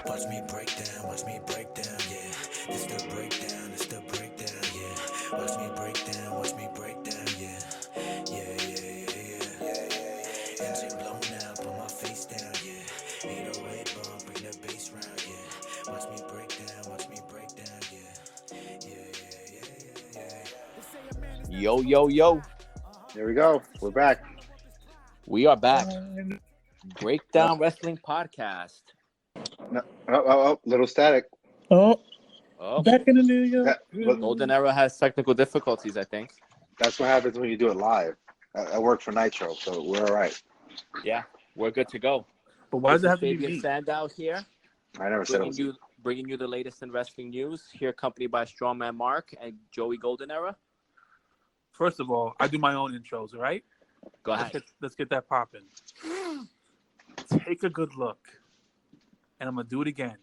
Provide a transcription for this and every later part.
Watch me break down, yeah. It's the breakdown, yeah. Watch me break down, yeah. Yeah. Engine blown out, put my face down, yeah. 808 bump, bring the bass round, yeah. Watch me break down, yeah. Yo, yo, yo. There we go. We're back. We are back. Breakdown Wrestling Podcast. No, little static. Oh, Back in the New York. Golden Era has technical difficulties, I think. That's what happens when you do it live. I work for Nitro, so we're all right. Yeah, we're good to go. But why does it have to be Fabian me? Sandow here, I never said it was bringing you the latest in wrestling news. Here, accompanied by Strongman Marc and Joey Golden Era. First of all, I do my own intros, all right? Go ahead. Let's get that popping. Take a good look. And I'm going to do it again.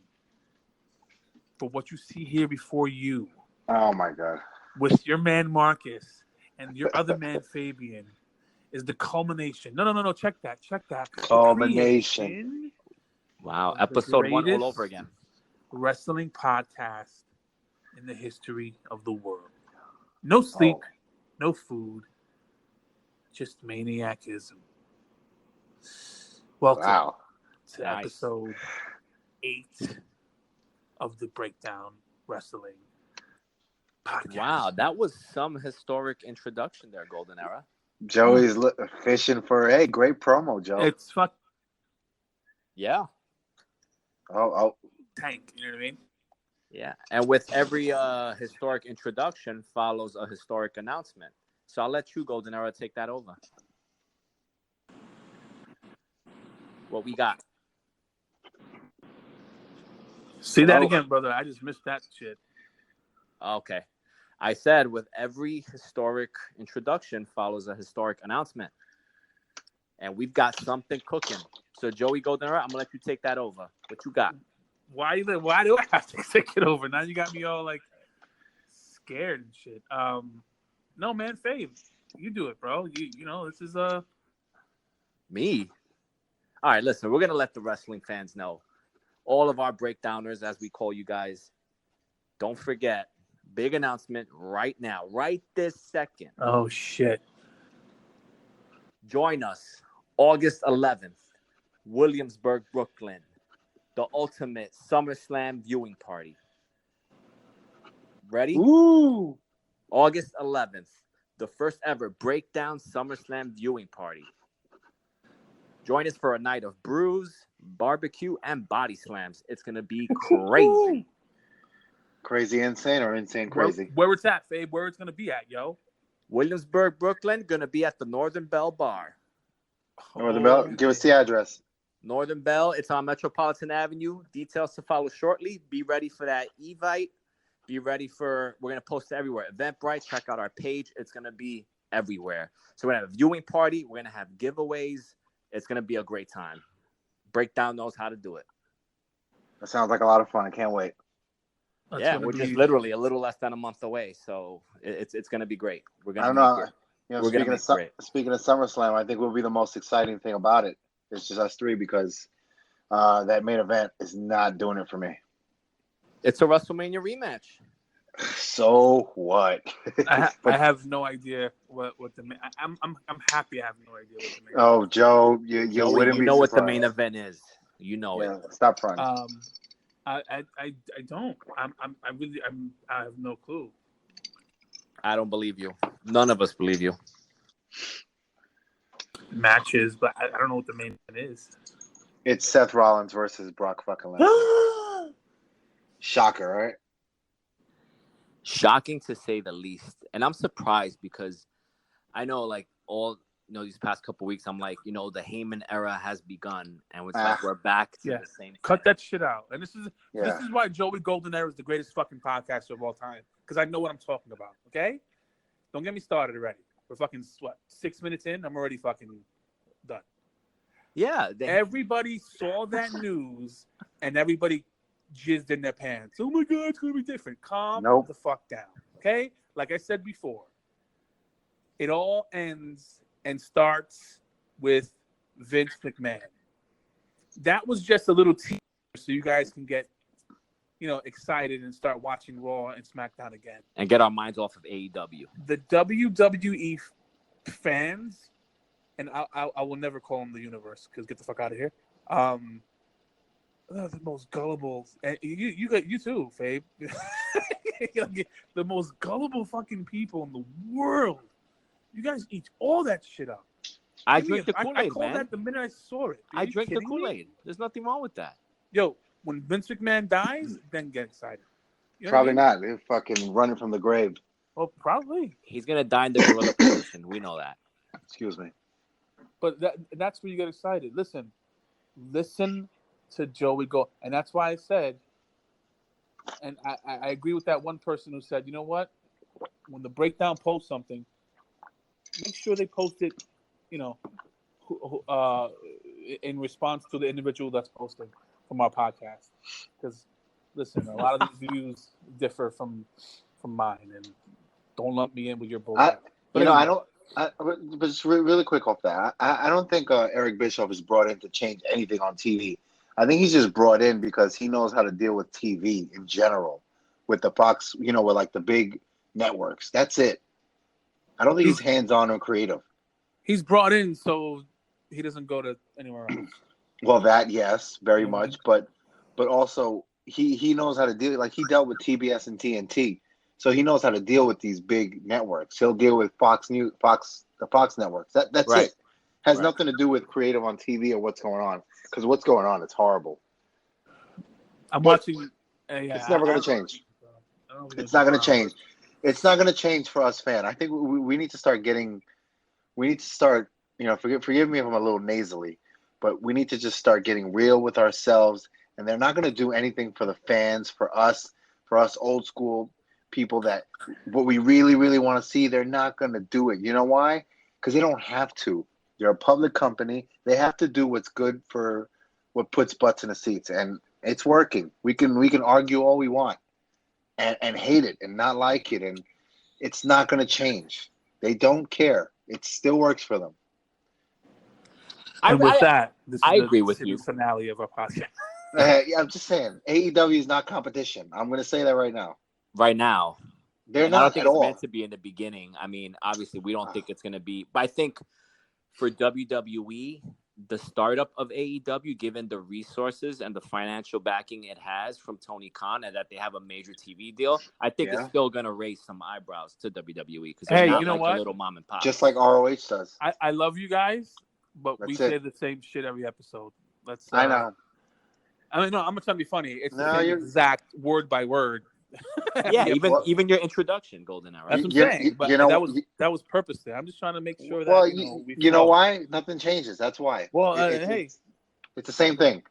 For what you see here before you. Oh, my God. With your man Marcus and your other man Fabian is the culmination. No. Check that. Culmination. Wow. Episode 1 all over again. Wrestling podcast in the history of the world. No sleep, no food, just maniacism. Welcome to episode 8 of the Breakdown Wrestling podcast. Wow, that was some historic introduction there, Golden Era. Joey's fishing for, hey, great promo, Joe. It's fuck. Yeah. Oh. Tank, you know what I mean? Yeah, and with every historic introduction follows a historic announcement. So I'll let you, Golden Era, take that over. What we got? Say that again, brother. I just missed that shit. Okay. I said with every historic introduction follows a historic announcement. And we've got something cooking. So Joey Golden Era, I'm going to let you take that over. What you got? Why do I have to take it over? Now you got me all like scared and shit. No, man, Fave, you do it, bro. You know, this is me. All right, listen, we're gonna let the wrestling fans know, all of our breakdowners, as we call you guys. Don't forget, big announcement right now, right this second. Oh shit! Join us August 11th, Williamsburg, Brooklyn. The ultimate SummerSlam viewing party. Ready? Ooh. August 11th, the first ever Breakdown SummerSlam viewing party. Join us for a night of brews, barbecue, and body slams. It's going to be crazy. Crazy insane or insane crazy? Where it's at, Fabe? Where it's going to be at, yo? Williamsburg, Brooklyn, going to be at the Northern Bell Bar. Northern Bell? Give us the address. Northern Bell, it's on Metropolitan Avenue. Details to follow shortly. Be ready for that Evite. Be ready for, we're going to post it everywhere. Eventbrite, check out our page. It's going to be everywhere. So we're going to have a viewing party. We're going to have giveaways. It's going to be a great time. Breakdown knows how to do it. That sounds like a lot of fun. I can't wait. We're just literally a little less than a month away. So it's going to be great. We're going to I don't know. You know, speaking of SummerSlam, I think will be the most exciting thing about it. It's just us three because that main event is not doing it for me. It's a WrestleMania rematch. So what? I have no idea what the main. I'm happy I have no idea what the main. Oh, Joe, you know what the main event is. You know it. Stop front. I don't. I have no clue. I don't believe you. None of us believe you. Matches, but I don't know what the main event is. It's Seth Rollins versus Brock fucking Lesnar. Shocker, right? Shocking to say the least. And I'm surprised because I know like these past couple weeks, I'm like, the Heyman era has begun and it's like we're back to the same. Cut that shit out. And this is why Joey Golden Era is the greatest fucking podcaster of all time. Because I know what I'm talking about. Okay? Don't get me started already. We're fucking 6 minutes in, I'm already fucking done. Yeah. Everybody saw that news and everybody jizzed in their pants. Oh my God, it's going to be different. Calm the fuck down. Okay? Like I said before, it all ends and starts with Vince McMahon. that was just a little teaser so you guys can get, excited and start watching Raw and SmackDown again. And get our minds off of AEW. The WWE fans, and I will never call them the universe because get the fuck out of here. They're the most gullible, and you too, Fabe. The most gullible fucking people in the world. You guys eat all that shit up. I drink the Kool-Aid, I called man. that the minute I saw it. I drink the Kool-Aid. There's nothing wrong with that. Yo, when Vince McMahon dies, then get excited. Probably not. They're fucking running from the grave. Well, probably. He's gonna die in the gorilla position. We know that. Excuse me. But that's where you get excited. Listen to Joey Gold, and that's why I said, and I agree with that one person who said, you know what? When the breakdown posts something, make sure they post it, in response to the individual that's posting from our podcast. Because listen, a lot of these views differ from mine, and don't lump me in with your bullshit. But just really quick off that, I don't think Eric Bischoff is brought in to change anything on TV. I think he's just brought in because he knows how to deal with TV in general, with the Fox, with like the big networks. That's it. I don't think he's hands-on or creative. He's brought in so he doesn't go to anywhere else. Well, that, yes, very much. But also, he knows how to deal. Like, he dealt with TBS and TNT. So he knows how to deal with these big networks. He'll deal with the Fox networks. That's right. it. Has nothing to do with creative on TV or what's going on. Because what's going on, it's horrible. I'm watching. It's never going to change. It's not going to change. It's not going to change for us fans. I think we need to start getting. We need to start. Forgive me if I'm a little nasally, but we need to just start getting real with ourselves. And they're not going to do anything for the fans, for us old school people that what we really, really want to see. They're not going to do it. You know why? Because they don't have to. They're a public company. They have to do what's good for what puts butts in the seats, and it's working. We can argue all we want and hate it and not like it, and it's not going to change. They don't care. It still works for them. And with that, this is agree with you. Finale of our podcast. I'm just saying, AEW is not competition. I'm going to say that right now. Right now, they're not I don't think at it's all. meant to be in the beginning. I mean, obviously, we don't think it's going to be. But I think for WWE, the startup of AEW, given the resources and the financial backing it has from Tony Khan, and that they have a major TV deal, I think it's still going to raise some eyebrows to WWE because they're not like a little mom and pop. Just like ROH does. I love you guys, but we say the same shit every episode. I know. I mean, no, I'm not trying to be funny. It's the same exact word by word. Yeah, even your introduction, Golden Hour. That's what I'm saying. But that was purposely. I'm just trying to make sure that why nothing changes. That's why. Well, it's the same thing.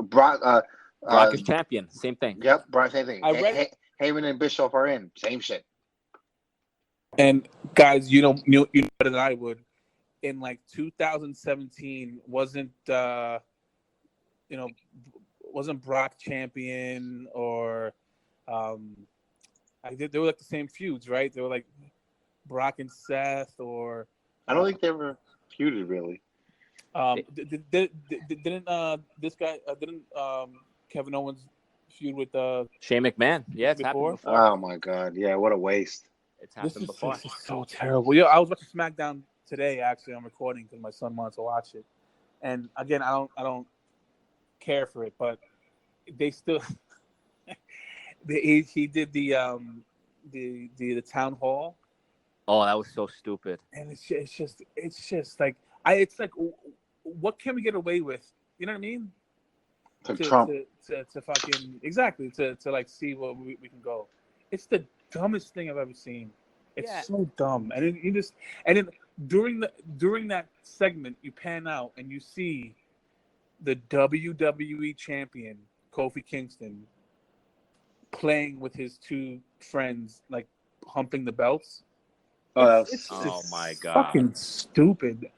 Brock is champion. Same thing. Yep, Brock. Same thing. Heyman and Bischoff are in. Same shit. And guys, you know better than I would. In like 2017, wasn't Brock champion or they were like the same feuds, right? They were like Brock and Seth, or I don't think they were feuded really. Didn't Kevin Owens feud with Shane McMahon? Yeah, it's happened before. Oh my God, yeah, what a waste! It's happened before. This is so terrible. Yeah, I was watching SmackDown today. Actually, I'm recording because my son wanted to watch it, and again, I don't care for it, but they still. He did the town hall. Oh, that was so stupid. And it's just like it's like, what can we get away with? You know what I mean? To Trump. To fucking exactly to like see what we can go. It's the dumbest thing I've ever seen. It's so dumb. And then during that segment, you pan out and you see the WWE champion Kofi Kingston playing with his two friends, like humping the belts. Oh my God! Fucking stupid.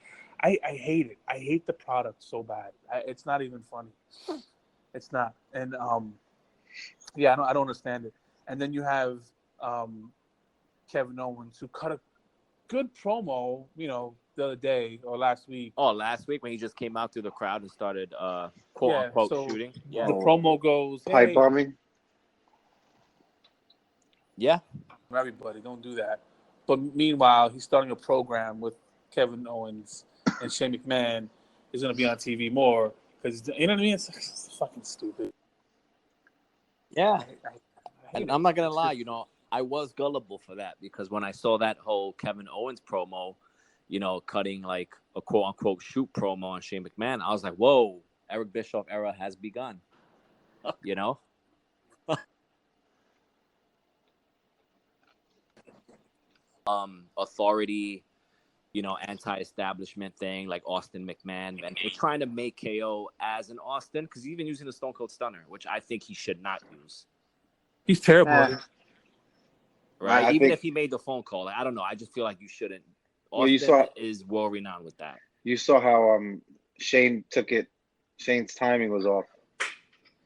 I hate it. I hate the product so bad. It's not even funny. It's not. And I don't understand it. And then you have Kevin Owens, who cut a good promo, the other day or last week. Oh, last week when he just came out through the crowd and started quote unquote shooting. Yeah. The promo goes, pipe hey, bombing. Yeah. Everybody, don't do that. But meanwhile, he's starting a program with Kevin Owens and Shane McMahon is going to be on TV more because you know what I mean. It's fucking stupid. Yeah. And I'm not gonna lie, you know, I was gullible for that because when I saw that whole Kevin Owens promo, you know, cutting like a quote unquote shoot promo on Shane McMahon, I was like, whoa, Eric Bischoff era has begun. You know? Authority, you know, anti-establishment thing like Austin McMahon, and they're trying to make KO as an Austin because he's even using the Stone Cold Stunner, which I think he should not use. He's terrible. Right? Even if he made the phone call, like, I don't know. I just feel like you shouldn't. Austin is world renowned with that. You saw how Shane took it. Shane's timing was off.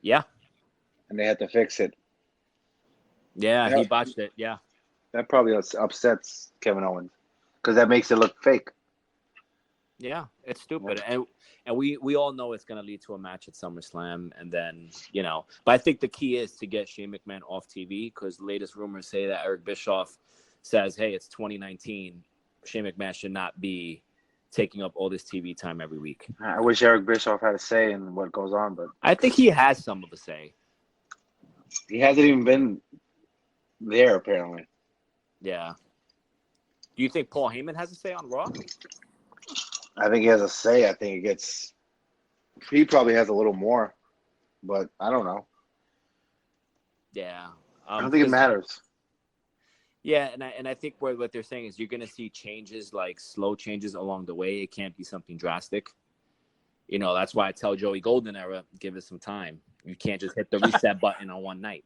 Yeah. And they had to fix it. Yeah, he botched it. Yeah. That probably upsets Kevin Owens because that makes it look fake. Yeah, it's stupid. And we all know it's going to lead to a match at SummerSlam. And then, you know, but I think the key is to get Shane McMahon off TV because the latest rumors say that Eric Bischoff says, hey, it's 2019. Shane McMahon should not be taking up all this TV time every week. I wish Eric Bischoff had a say in what goes on, but I think he has some of a say. He hasn't even been there, apparently. Yeah. Do you think Paul Heyman has a say on Raw? I think he has a say. I think he probably has a little more, but I don't know. Yeah. I don't think it matters. Yeah, and I think what they're saying is you're going to see changes, like slow changes along the way. It can't be something drastic. You know, that's why I tell Joey Golden era, give it some time. You can't just hit the reset button on one night.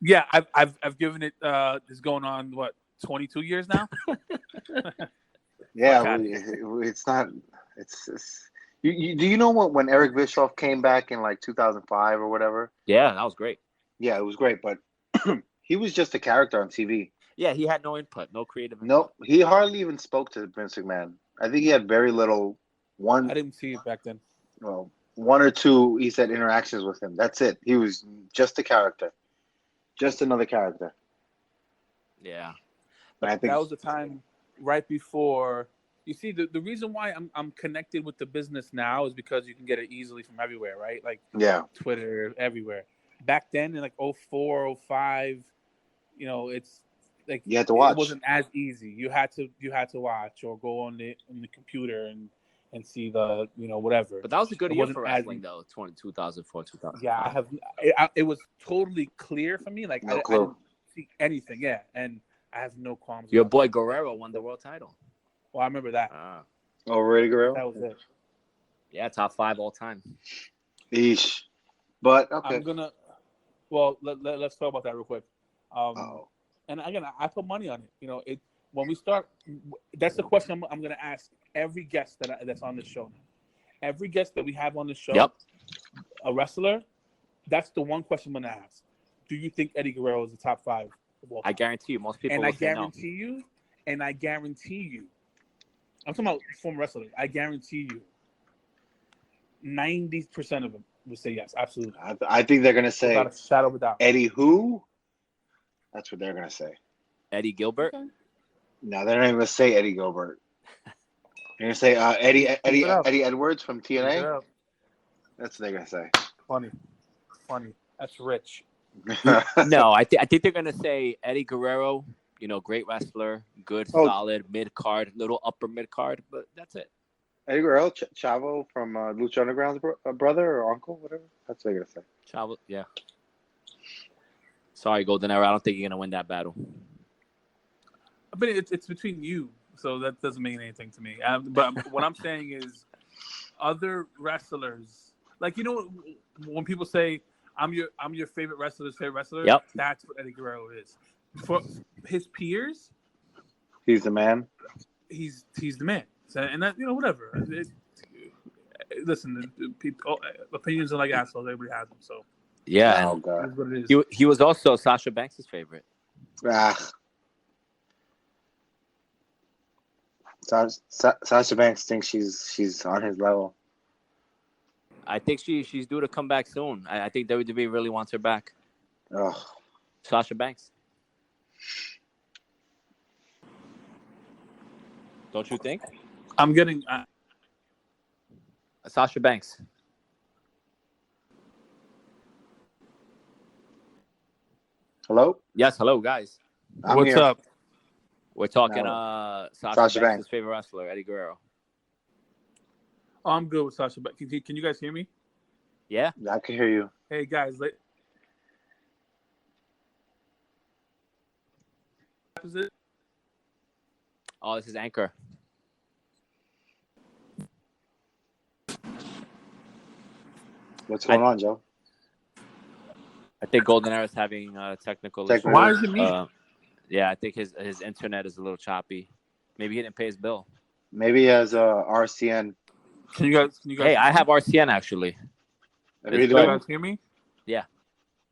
Yeah, I've given it. It's going on 22 years now. Yeah, it's not. It's you. Do you know when Eric Bischoff came back in like 2005 or whatever? Yeah, that was great. Yeah, it was great, but he was just a character on TV. Yeah, he had no input, no creative input. No, he hardly even spoke to Vince McMahon. I think he had very little. I didn't see it back then. Well, one or two, he said interactions with him. That's it. He was just a character, just another character. Yeah, but I think that was the time right before. You see, the reason why I'm connected with the business now is because you can get it easily from everywhere, right? Like Twitter, everywhere. Back then, in like 04, 05, you know, it's like you had to watch. It wasn't as easy. You had to watch or go on the computer and see the, you know, whatever. But that was a good year for wrestling, though. 2004, 2005. Yeah, it was totally clear for me. Like I didn't see anything. Yeah, and I have no qualms. Your boy Guerrero won the world title. Well, I remember that. Oh, really, Guerrero? That was it. Yeah, top 5 all time. Eesh. But okay. I'm gonna. Well, let's talk about that real quick. And again, I put money on it. You know, when we start. That's the question I'm going to ask every guest that's on this show now. Every guest that we have on this show, a wrestler. That's the one question I'm going to ask. Do you think Eddie Guerrero is the top 5 of all time? I guarantee you, most people. I guarantee you. I'm talking about former wrestlers. I guarantee you, 90% of them would say yes, absolutely. I think they're gonna say without a shadow of a doubt. Eddie who? That's what they're gonna say. Eddie Gilbert? Okay. No, they're not even gonna say Eddie Gilbert. They're gonna say Eddie Edwards from TNA. That's what they're gonna say. Funny. That's rich. No, I think they're gonna say Eddie Guerrero. You know, great wrestler, good, solid, mid-card, little upper mid-card, but that's it. Eddie Guerrero, Chavo from Lucha Underground's brother or uncle, whatever. That's what you're going to say. Chavo, yeah. Sorry, Golden Era. I don't think you're going to win that battle. But it's between you, so that doesn't mean anything to me. But what I'm saying is other wrestlers, like, you know, when people say, I'm your favorite wrestler's favorite wrestler, that's what Eddie Guerrero is. For his peers, he's the man. He's the man, and that, you know, whatever. Listen, people, opinions are like assholes. Everybody has them. So yeah, that's what it is. He was also Sasha Banks' favorite. Sasha Banks thinks she's on his level. I think she's due to come back soon. I think WWE really wants her back. Ugh. Sasha Banks. Don't you think? I'm getting Sasha Banks. Hello? Yes, hello, guys. what's up? We're talking Sasha Banks' Banks. favorite wrestler, Eddie Guerrero. Oh, I'm good with Sasha Banks. Can you guys hear me? Yeah? I can hear you. Hey guys, is it? Oh, this is Anchor. What's going on, Joe? I think Golden Era's having technical issues. Why is it me? Yeah, I think his internet is a little choppy. Maybe he didn't pay his bill. Maybe he has RCN. Can you guys? Hey, I have RCN actually. Really Can you guys hear me? Yeah.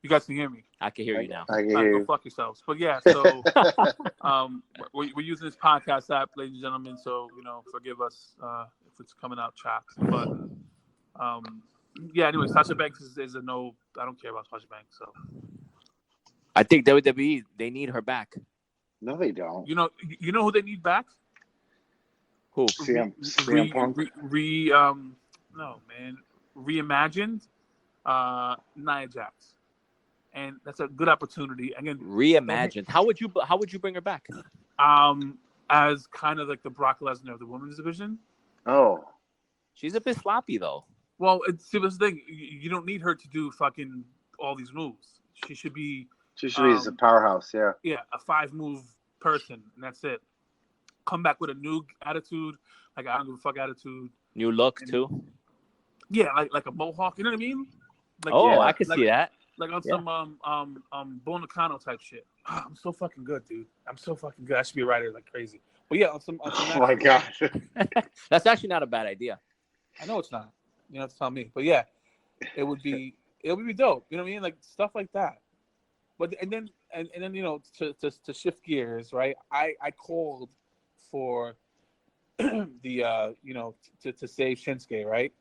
You guys can hear me. I can hear you now. I can All right, hear go you. fuck yourselves. But yeah, so we're using this podcast app, ladies and gentlemen. So forgive us if it's coming out chopped. But yeah. Anyway, Sasha Banks is a no. I don't care about Sasha Banks. So I think WWE they need her back. No, they don't. you know who they need back? Who? CM Punk. No man, reimagined Nia Jax, and that's a good opportunity. Again, Reimagined. How would you bring her back? As kind of like the Brock Lesnar of the women's division. Oh. She's a bit sloppy though. Well, see, this thing, you don't need her to do fucking all these moves. She should be a powerhouse, yeah. Yeah, a 5-move person, and that's it. Come back with a new attitude, like I don't give a fuck attitude. New look too. Yeah, like a mohawk. You know what I mean? Like, I can see that. Like on some Bonacano type shit. Oh, I'm so fucking good, dude. I'm so fucking good. I should be a writer like crazy. But yeah, on some Oh my god. That's actually not a bad idea. I know it's not. You have to tell me. But yeah, it would be dope. You know what I mean? Like stuff like that. But and then to shift gears, right? I called for the to save Shinsuke, right?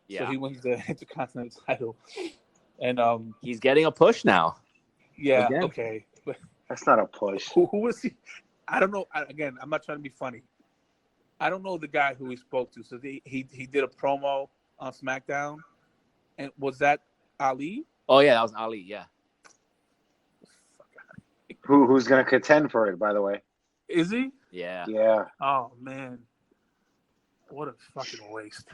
Yeah. So he wins the Intercontinental title. And he's getting a push now. Yeah, Again. okay. But that's not a push. Who was he? I don't know. Again, I'm not trying to be funny. I don't know the guy who he spoke to. So he did a promo on SmackDown, and was that Ali? Oh yeah, that was Ali. Yeah. Who's gonna contend for it? By the way. Is he? Yeah. Yeah. Oh man, what a fucking waste.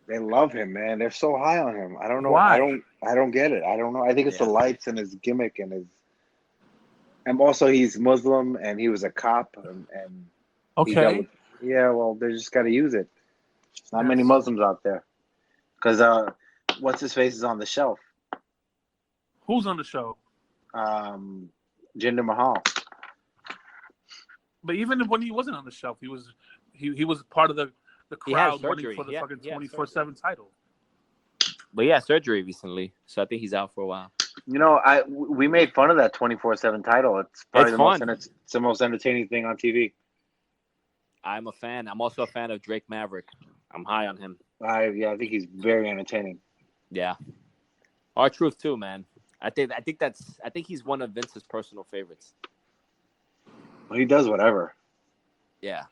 They love him, man. They're so high on him. I don't know. Why? I don't get it. I don't know. I think it's the lights and his gimmick and also he's Muslim and he was a cop and okay. Well, they just got to use it. Not many Muslims out there. Because what's his face is on the shelf. Who's on the show? Jinder Mahal. But even when he wasn't on the shelf, he was part of the crowd running for the fucking 24/7 title. But he had surgery recently, so I think he's out for a while. We made fun of that 24/7 title. It's probably it's the most entertaining thing on TV. I'm a fan. I'm also a fan of Drake Maverick. I'm high on him. I think he's very entertaining. Yeah. R-Truth too, man. I think he's one of Vince's personal favorites. Well, he does whatever. Yeah.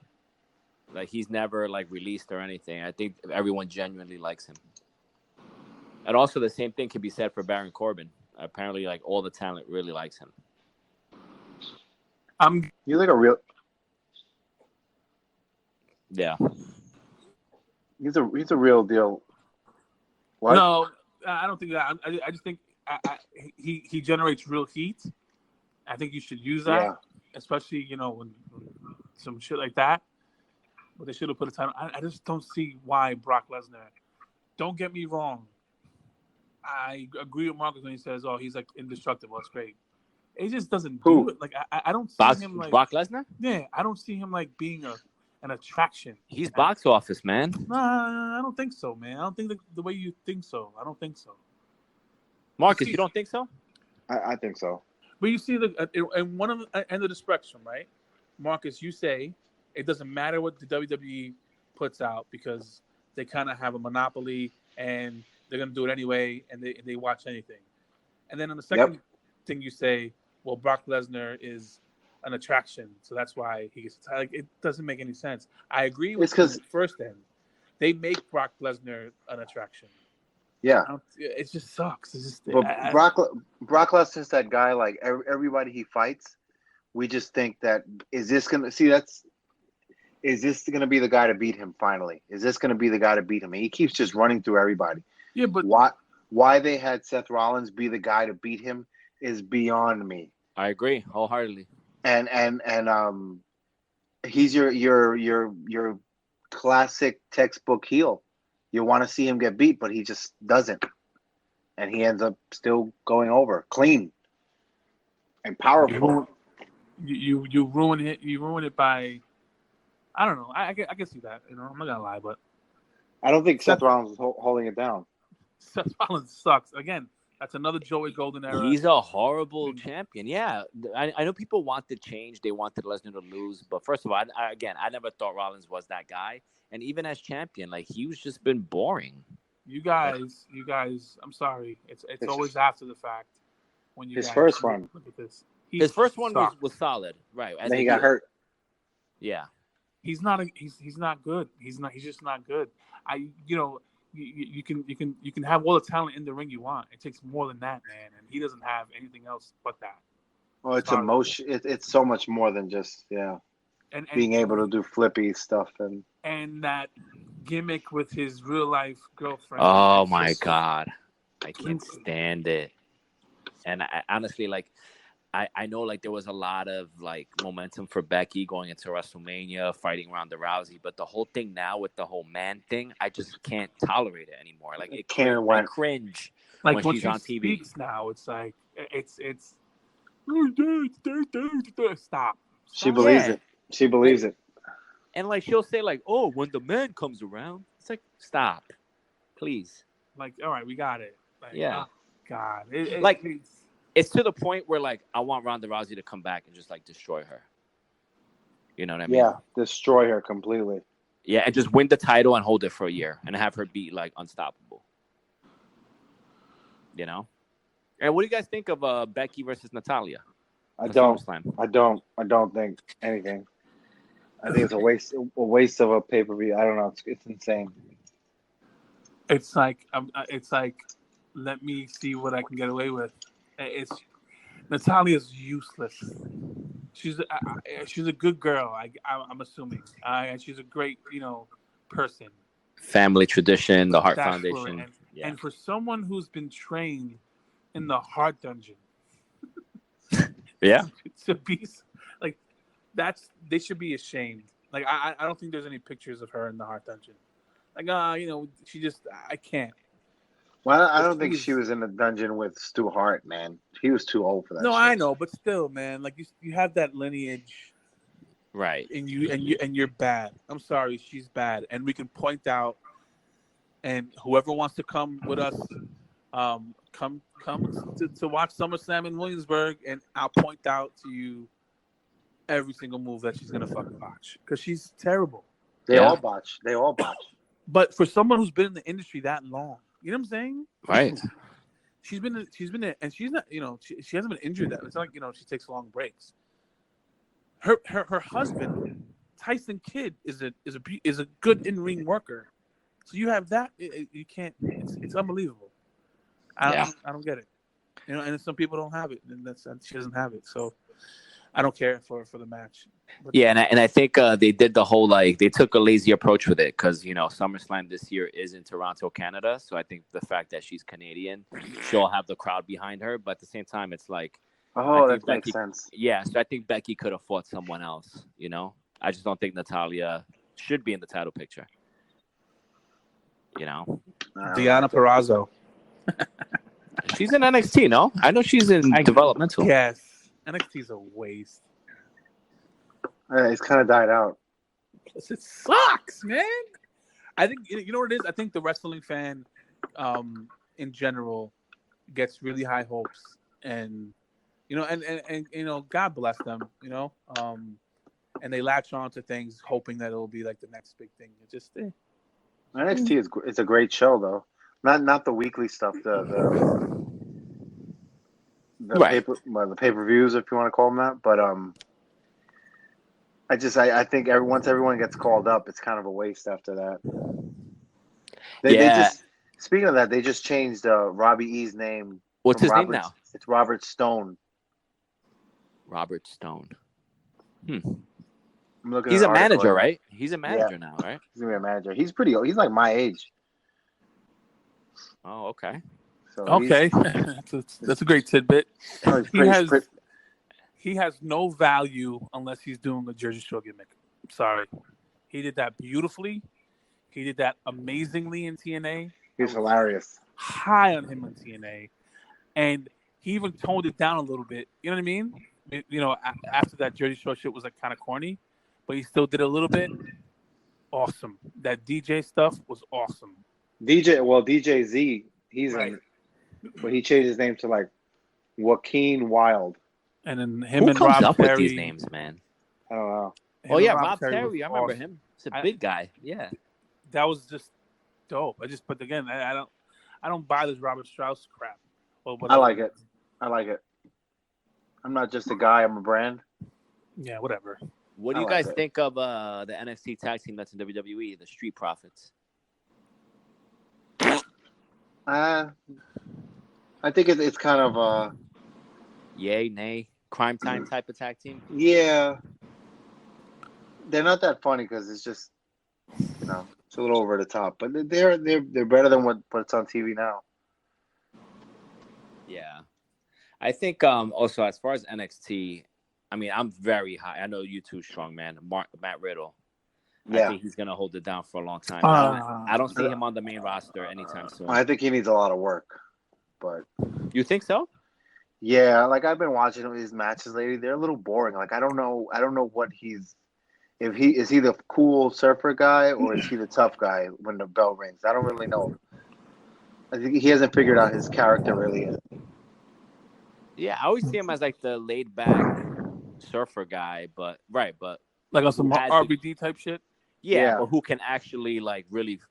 Like he's never released or anything. I think everyone genuinely likes him. And also the same thing can be said for Baron Corbin. Apparently all the talent really likes him. He's like a real. Yeah. He's a real deal. What? No, I don't think that. I just think he generates real heat. I think you should use that, especially when some shit like that. But they should have put a title. I just don't see why Brock Lesnar. Don't get me wrong. I agree with Marcus when he says, "Oh, he's indestructible." It's great. It just doesn't do it. I don't see him Brock Lesnar. Yeah, I don't see him being an attraction. He's box office, man. No, I don't think so, man. I don't think the way you think so. I don't think so. Marcus, you don't think so? I think so. But you see in one end of the spectrum, right? Marcus, you say it doesn't matter what the WWE puts out because they kind of have a monopoly and they're gonna do it anyway, and they watch anything. And then on the second thing you say, well, Brock Lesnar is an attraction, so that's why he gets like it doesn't make any sense. I agree with the first end. They make Brock Lesnar an attraction. Yeah, it just sucks. It's just, but Brock Lesnar's that guy. Like everybody he fights, we just think that is this gonna be the guy to beat him finally? Is this gonna be the guy to beat him? And he keeps just running through everybody. Yeah, but why they had Seth Rollins be the guy to beat him is beyond me. I agree wholeheartedly. And he's your classic textbook heel. You want to see him get beat, but he just doesn't, and he ends up still going over clean and powerful. You ruin it. You ruin it by, I don't know. I can see that. I'm not gonna lie, but I don't think Seth Rollins is holding it down. Seth Rollins sucks again. That's another Joey Golden era. He's a horrible champion. Yeah, I know people wanted change. They wanted Lesnar to lose. But first of all, I never thought Rollins was that guy. And even as champion, like he's just been boring. You guys, I'm sorry. It's always after the fact when you his first run. Look at this. His first one was solid, right? And then he got hurt. Yeah, he's not good. He's just not good. You can have all the talent in the ring you want. It takes more than that, man. And he doesn't have anything else but that. Well, it's emotion. It's so much more than just and being able to do flippy stuff and that gimmick with his real life girlfriend. Oh my God, I can't stand it. And I honestly, like, I know like there was a lot of like momentum for Becky going into WrestleMania, fighting Ronda Rousey, but the whole thing now with the whole man thing, I just can't tolerate it anymore. Like I cringe like when she's on TV. Speaks now, it's like it's stop. She believes it. She believes it. And like she'll say like, "Oh, when the man comes around," it's like, stop, please. Like, all right, we got it. Like, yeah. Oh, God, it's to the point where like I want Ronda Rousey to come back and just like destroy her. You know what I mean? Yeah, destroy her completely. Yeah, and just win the title and hold it for a year and have her be like unstoppable. You know? And what do you guys think of Becky versus Natalya? I don't think anything. I think it's a waste of a pay-per-view. I don't know. It's insane. It's like let me see what I can get away with. Natalya's useless. She's a good girl. I'm assuming, and she's a great person. Family tradition, the Heart Foundation, and for someone who's been trained in the Heart Dungeon, to be like they should be ashamed. Like I don't think there's any pictures of her in the Heart Dungeon. Like she just I can't. Well, I don't think she was in the dungeon with Stu Hart, man. He was too old for that. No, shit. I know, but still, man, like you have that lineage, right? And you're bad. I'm sorry, she's bad, and we can point out. And whoever wants to come with us, come to watch SummerSlam in Williamsburg, and I'll point out to you every single move that she's gonna fucking botch because she's terrible. They all botch. But for someone who's been in the industry that long. You know what I'm saying? Right. She's been, and she's not. She hasn't been injured. That it's not like she takes long breaks. Her husband, Tyson Kidd, is a good in-ring worker. So you have that. You can't. It's unbelievable. I don't get it. And some people don't have it, and she doesn't have it. So I don't care for the match. But and I think they did the whole they took a lazy approach with it because SummerSlam this year is in Toronto, Canada. So I think the fact that she's Canadian, she'll have the crowd behind her. But at the same time, it's like, that makes sense. Yeah, so I think Becky could have fought someone else. I just don't think Natalya should be in the title picture. Deonna Purrazzo. She's in NXT, no? I know she's in developmental. Yes, NXT's a waste. It's kind of died out. It sucks, man. I think you know what it is. I think the wrestling fan, in general, gets really high hopes, and God bless them. and they latch on to things hoping that it'll be like the next big thing. It just NXT is it's a great show though. Not the weekly stuff. The Right. the pay-per-views, if you want to call them that. But I think once everyone gets called up, it's kind of a waste after that. They just speaking of that, they just changed Robbie E's name. What's his name now? It's Robert Stone. Robert Stone. He's a manager, right? He's a manager now, right? He's gonna be a manager. He's pretty old. He's like my age. Oh, okay. So okay. That's a great tidbit. He has no value unless he's doing a Jersey Shore gimmick. Sorry. He did that beautifully. He did that amazingly in TNA. He's hilarious. High on him in TNA. And he even toned it down a little bit. You know what I mean? You know, after that Jersey Shore shit was like kind of corny, but he still did a little bit. Awesome. That DJ stuff was awesome. DJ Z, he's right. But he changed his name to like Joaquin Wild. And then him Who and comes Rob up Terry, with these names, man? I don't know. Oh yeah, Rob Terry. I remember him. He's a big guy. Yeah. That was just dope. But again, I don't buy this Robert Strauss crap. I like it. I'm not just a guy. I'm a brand. Yeah, whatever. What do you guys think of the NXT tag team that's in WWE, the Street Profits? I think it's kind of yay, nay, crime time type of tag team. Yeah, they're not that funny because it's just it's a little over the top, but they're better than what's on TV now. Yeah, I think also as far as NXT, I mean I'm very high. I know you too, Strongman, Matt Riddle. Yeah. I think he's gonna hold it down for a long time. I don't see him on the main roster anytime soon. I think he needs a lot of work, but you think so? Yeah, like I've been watching his matches lately. They're a little boring. Like I don't know what he's. If he is the cool surfer guy or is he the tough guy when the bell rings? I don't really know. I think he hasn't figured out his character really yet. Yeah, I always see him as like the laid back surfer guy, but like on some RBD type shit. Yeah, but who can actually like really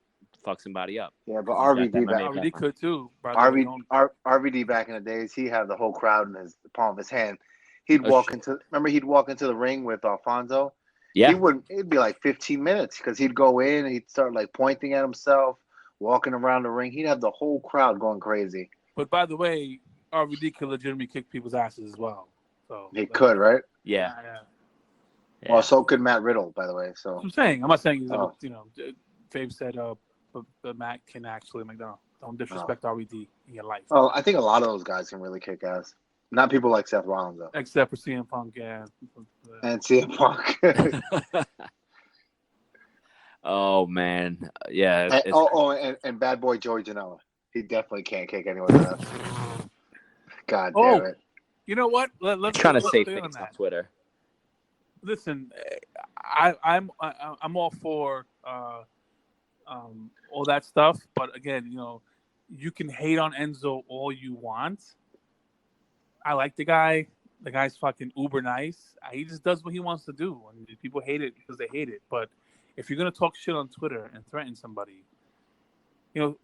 fuck somebody up? Yeah, but RVD could too. RVD back in the days, he had the whole crowd in the palm of his hand. He'd walk into the ring with Alfonso. Yeah, it'd be like 15 minutes because he'd go in and he'd start like pointing at himself, walking around the ring. He'd have the whole crowd going crazy. But by the way, RVD could legitimately kick people's asses as well. So he could, right? Yeah. Well, so could Matt Riddle, by the way. So I'm saying, I'm not saying Fabe said, but Matt can actually don't disrespect RVD in your life. Oh, I think a lot of those guys can really kick ass. Not people like Seth Rollins, though. Except for CM Punk, yeah. And CM Punk. Oh, man. Yeah. And bad boy Joey Janela. He definitely can't kick anyone's ass. God damn it. You know what? Let's trying to say things on Twitter. Listen, I'm all for all that stuff, but again, you can hate on Enzo all you want. I like the guy. The guy's fucking uber nice. He just does what he wants to do, and people hate it because they hate it. But if you're gonna talk shit on Twitter and threaten somebody, and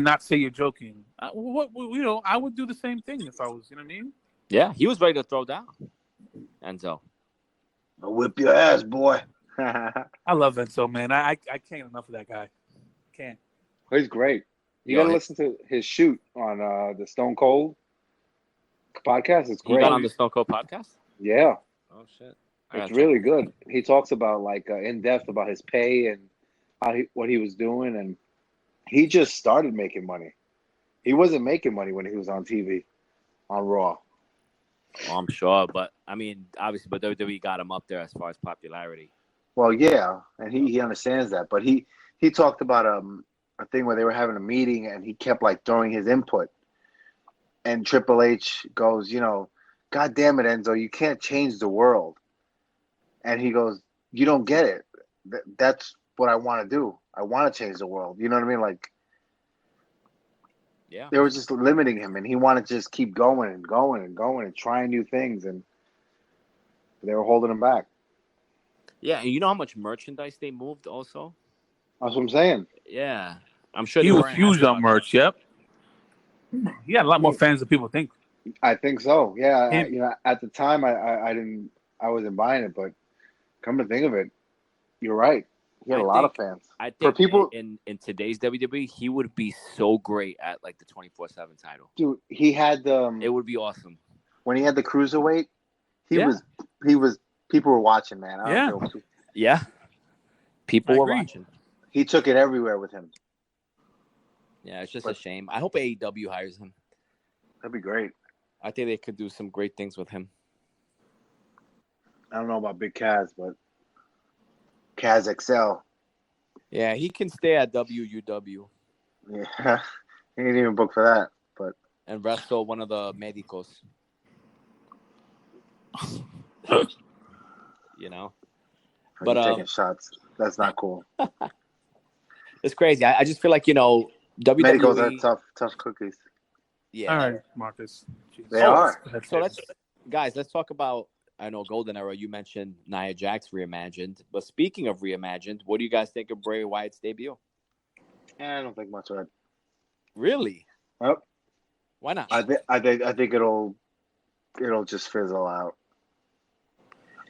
not say you're joking, I would do the same thing if I was. You know what I mean? Yeah, he was ready to throw down Enzo. I'll whip your ass, boy. I love Enzo, man. I can't get enough of that guy. Can't. He's great. You gotta listen to his shoot on the Stone Cold podcast. It's great. You got on the Stone Cold podcast? Yeah. Oh shit. It's really good. He talks about in depth about his pay and what he was doing, and he just started making money. He wasn't making money when he was on TV on Raw. Well, I'm sure, but I mean, obviously, but WWE got him up there as far as popularity. Well, yeah, and he understands that, but he talked about a thing where they were having a meeting and he kept throwing his input, and Triple H goes, God damn it, Enzo, you can't change the world, and he goes, you don't get it. That's what I want to do. I want to change the world. You know what I mean? Yeah. They were just limiting him, and he wanted to just keep going and going and going and trying new things, and they were holding him back. Yeah, and you know how much merchandise they moved also? That's what I'm saying. Yeah. I'm sure He they was weren't huge happy on about merch. Yep. He had a lot more fans than people think. I think so. Yeah, Him. you know, at the time, I wasn't buying it, but come to think of it, you're right. He had I a lot of think fans. I For think people, in today's WWE, he would be so great at like the 24/7 title. dude, he had It would be awesome. when he had the cruiserweight, he Yeah. was people were watching, man. I Yeah. don't care. Yeah. People I were agree. watching. He took it everywhere with him. Yeah, it's just But- a shame. I hope AEW hires him. That'd be great. I think they could do some great things with him. I don't know about Big Kaz, but Kaz XL. Yeah, he can stay at WUW Yeah, he didn't even book for that. But and wrestle one of the medicos. You know? But, taking shots. That's not cool. It's crazy. I just feel like, WWE. Medicals are tough cookies. Yeah. All right, Marcus. Jeez. They are. So let's talk about, I know Golden Era, you mentioned Nia Jax reimagined. But speaking of reimagined, what do you guys think of Bray Wyatt's debut? I don't think much of it. Really? Yep. Why not? I think it'll just fizzle out.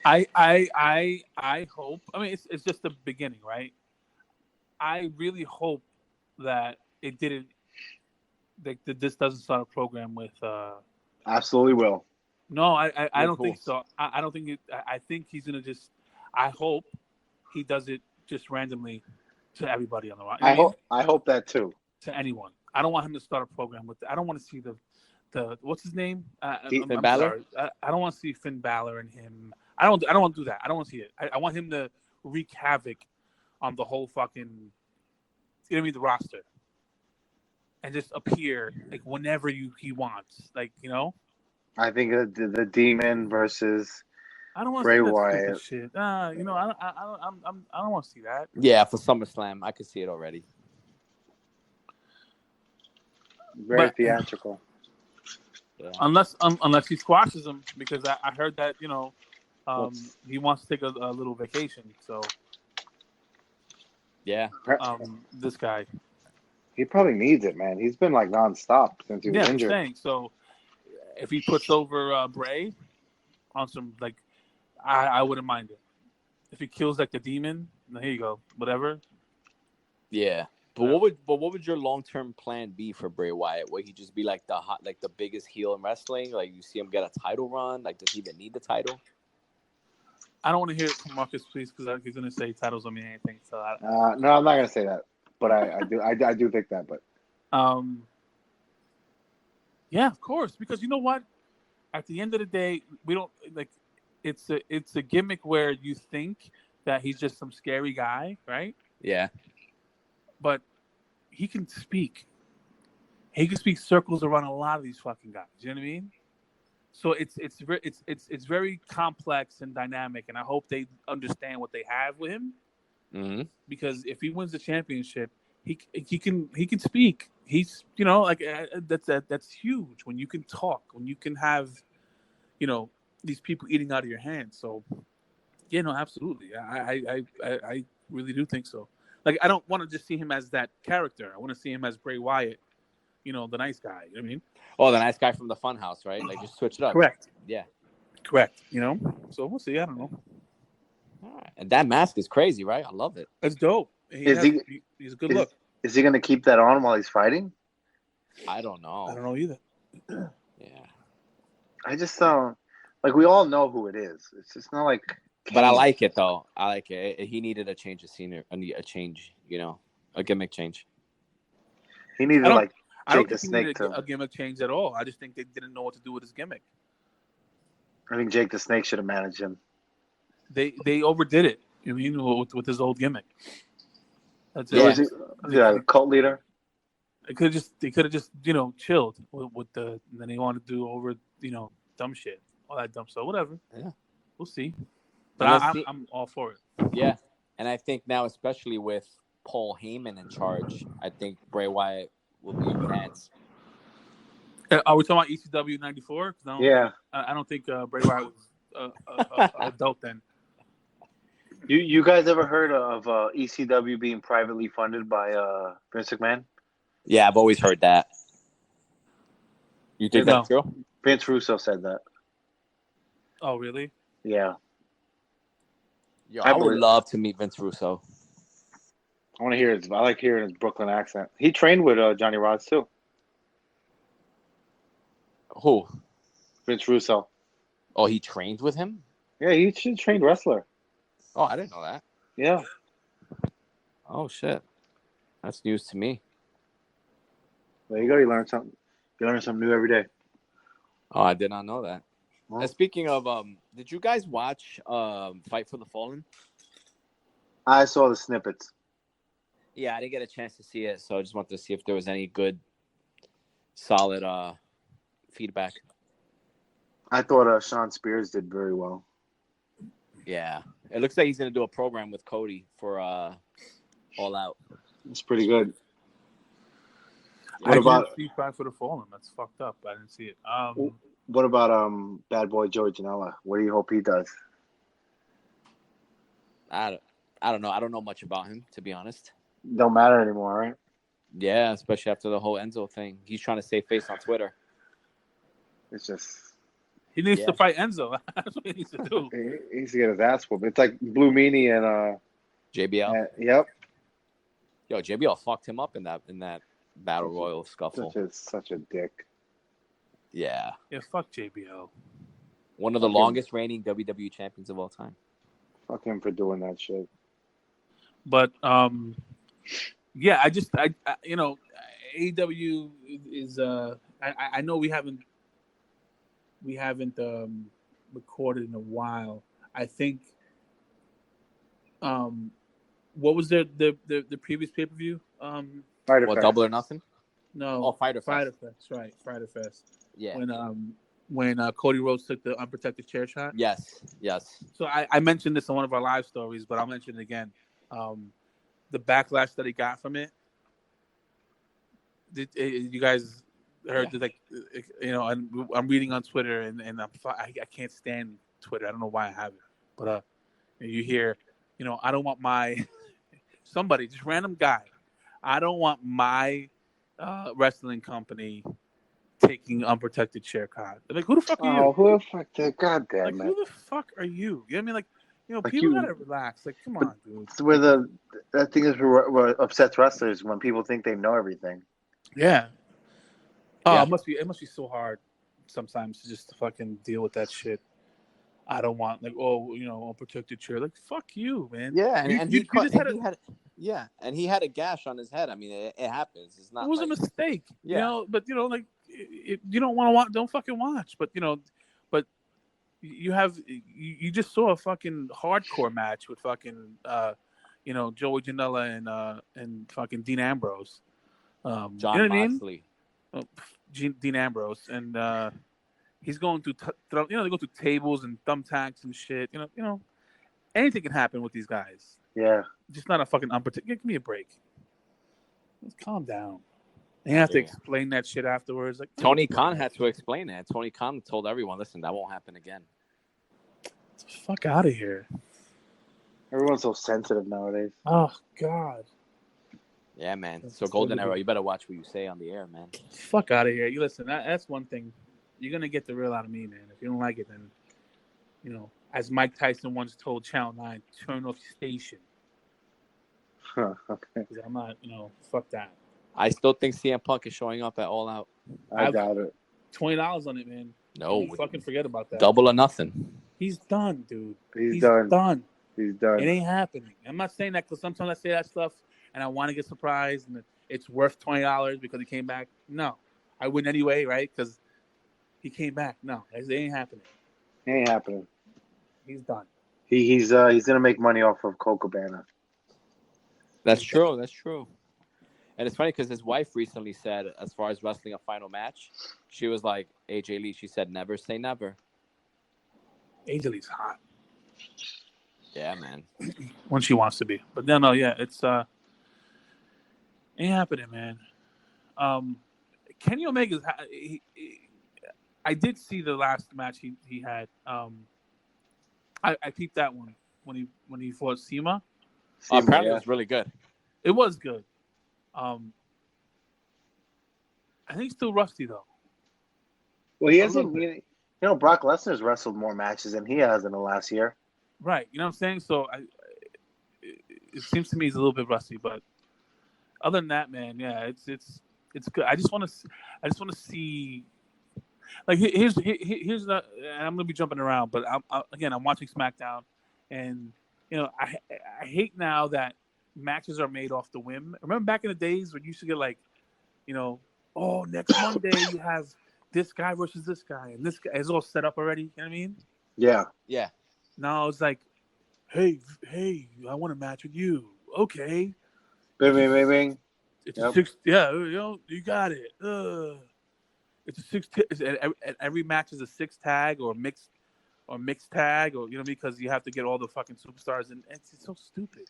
I hope. I mean, it's just the beginning, right? I really hope that it didn't. That this doesn't start a program with. Absolutely will. No, I don't Cool. think so. I don't think it. I think he's gonna just. I hope he does it just randomly to everybody on the roster. I hope that too. To anyone. I don't want him to start a program with. I don't want to see the what's his name? Finn Balor? Sorry. I don't want to see Finn Balor and him. I don't want to do that. I don't want to see it. I want him to wreak havoc on the whole fucking. You know what I mean? The roster. And just appear like whenever he wants, like I think the Demon versus I don't want to Bray see that Wyatt. stupid shit. I don't want to see that. Yeah, for SummerSlam, I could see it already. Very But- theatrical. Yeah. Unless he squashes him, because I heard that he wants to take a little vacation. So Yeah. this guy, He probably needs it, man. He's been like nonstop since he was I'm injured. saying. So if he puts over Bray on some I wouldn't mind it. If he kills like the Demon, then here you go, whatever. Yeah. But what would your long-term plan be for Bray Wyatt? Would he just be like the biggest heel in wrestling? Like you see him get a title run? Like does he even need the title? I don't want to hear it from Marcus, please, because he's gonna say titles don't mean anything. So No, I'm not gonna say that, but I do think that. But yeah, of course, because you know what? At the end of the day, we don't like. It's a gimmick where you think that he's just some scary guy, right? Yeah. But he can speak. He can speak circles around a lot of these fucking guys. You know what I mean? So it's very complex and dynamic, and I hope they understand what they have with him. Mm-hmm. Because if he wins the championship, he can speak. He's that's huge when you can talk, when you can have these people eating out of your hands. So yeah, no, absolutely. I really do think so. Like I don't want to just see him as that character. I want to see him as Bray Wyatt, the nice guy. You know what I mean? Oh, the nice guy from the Funhouse, right? Like just switch it up. Correct. Yeah. Correct. So we'll see. I don't know. All right. And that mask is crazy, right? I love it. That's dope. He's a good look. Is he gonna keep that on while he's fighting? I don't know. I don't know either. Yeah. I just don't like. We all know who it is. It's just not like. But I like it though. I like it. He needed a change of scenery, a change, a gimmick change. He needed like I don't Jake the think he Snake needed a gimmick change at all. I just think they didn't know what to do with his gimmick. I think Jake the Snake should have managed him. They overdid it. You mean with his old gimmick? That's Yeah, it. yeah, cult leader. They could have just chilled with the. And then they wanted to do over dumb shit, all that dumb stuff. Whatever. Yeah, we'll see. But I'm all for it. Yeah, and I think now, especially with Paul Heyman in charge, I think Bray Wyatt will be in good hands. Are we talking about ECW '94? Yeah. I don't think Bray Wyatt was adult then. You guys ever heard of ECW being privately funded by Vince McMahon? Yeah, I've always heard that. You think No. that's true? Vince Russo said that. Oh, really? Yeah. Yo, I would love to meet Vince Russo. I want to hear I like hearing his Brooklyn accent. He trained with Johnny Rods too. Who? Vince Russo. Oh, he trained with him? Yeah, he's a trained wrestler. Oh, I didn't know that. Yeah. Oh, shit. That's news to me. There you go. You learn something. You learn something new every day. Oh, I did not know that. Well, And speaking of, did you guys watch Fight for the Fallen? I saw the snippets. Yeah, I didn't get a chance to see it, so I just wanted to see if there was any good, solid feedback. I thought Sean Spears did very well. Yeah. It looks like he's going to do a program with Cody for All Out. It's pretty good. I didn't see Fight for the Fallen. That's fucked up. I didn't see it. What about Bad Boy Joey Janela? What do you hope he does? I don't know. I don't know much about him, to be honest. Don't matter anymore, right? Yeah, especially after the whole Enzo thing. He's trying to save face on Twitter. It's just... He needs to fight Enzo. That's what he needs to do. He needs to get his ass whooped. It's like Blue Meanie and... JBL? Yep. Yo, JBL fucked him up in that Battle Royal scuffle. Such a dick. Yeah. Yeah, fuck JBL. One of the longest reigning WWE champions of all time. Fuck him for doing that shit. But yeah, I you know, AEW is I know we haven't recorded in a while. I think what was the previous pay-per-view? Fighter What, Fest. Double or Nothing? No. Oh, Fighter Fest. Fighter Fest, right. Fighter Fest. Yeah. When Cody Rhodes took the unprotected chair shot. Yes. So I mentioned this on one of our live stories, but I'll mention it again. The backlash that he got from it. Did you guys heard? Yeah. Like, you know, and I'm reading on Twitter, and I can't stand Twitter. I don't know why I have it, but you hear, you know, I don't want my somebody, just random guy. I don't want my wrestling company taking unprotected chair card. Like, who the fuck are you? Oh, who the fuck? God damn like, it. who the fuck are you? You know what I mean? Like, you know, Like people gotta relax. Like, come on, dude. It's where that thing is where upsets wrestlers when people think they know everything. Yeah. Oh, Yeah. It must be so hard sometimes to just fucking deal with that shit. I don't want, like, oh, you know, unprotected chair. Like, fuck you, man. Yeah, and he had a gash on his head. I mean, it happens. It's not. It was like, a mistake, yeah. You know. But you know, like, you don't want to watch. Don't fucking watch. But you know, you just saw a fucking hardcore match with fucking you know, Joey Janela and fucking Dean Ambrose. John you know Moxley. I mean? Dean Ambrose, and he's going through you know, they go through tables and thumbtacks and shit. You know, anything can happen with these guys. Yeah. Just not a fucking unprotected. Give me a break. Let's calm down. They have to explain that shit afterwards. Like, Tony Khan had to explain it. Tony Khan told everyone, "Listen, that won't happen again." Get the fuck out of here. Everyone's so sensitive nowadays. Oh God. Yeah, man. So Golden Arrow, you better watch what you say on the air, man. Fuck out of here. You listen. That's one thing. You're gonna get the real out of me, man. If you don't like it, then, you know, as Mike Tyson once told Channel 9, turn off the station. Okay. Because I'm not, you know, fuck that. I still think CM Punk is showing up at All Out. I doubt it. $20 on it, man. No, fucking forget about that. Double or nothing. He's done, dude. He's done. He's done. It ain't happening. I'm not saying that because sometimes I say that stuff and I want to get surprised and it's worth $20 because he came back. No, I wouldn't anyway, right? Because he came back. No, it ain't happening. It ain't happening. He's done. He's gonna make money off of Colt Cabana. That's true. That's true. And it's funny because his wife recently said, as far as wrestling a final match, she was like, AJ Lee, she said, never say never. AJ Lee's hot. Yeah, man. When she wants to be. But no, yeah, it's ain't happening, man. Kenny Omega's I did see the last match he had. I peeped that one. when he fought Sema. Apparently, it was really good. It was good. I think he's still rusty though. Well, he hasn't. Brock Lesnar's wrestled more matches than he has in the last year. Right. You know what I'm saying? So it seems to me he's a little bit rusty, but other than that, man, yeah, it's good. I just want to see. Like here's the. And I'm gonna be jumping around, but I'm watching SmackDown, and I hate now that matches are made off the whim. Remember back in the days when you used to get like, next Monday you have this guy versus this guy, and this guy is all set up already. You know what I mean? Yeah. Yeah. Now it's like, hey, I want a match with you. Okay. Bing, bing, bing, bing. It's a 6. Yeah, you got it. It's a 6. Every match is a 6 tag or mixed tag, or because you have to get all the fucking superstars, and it's so stupid.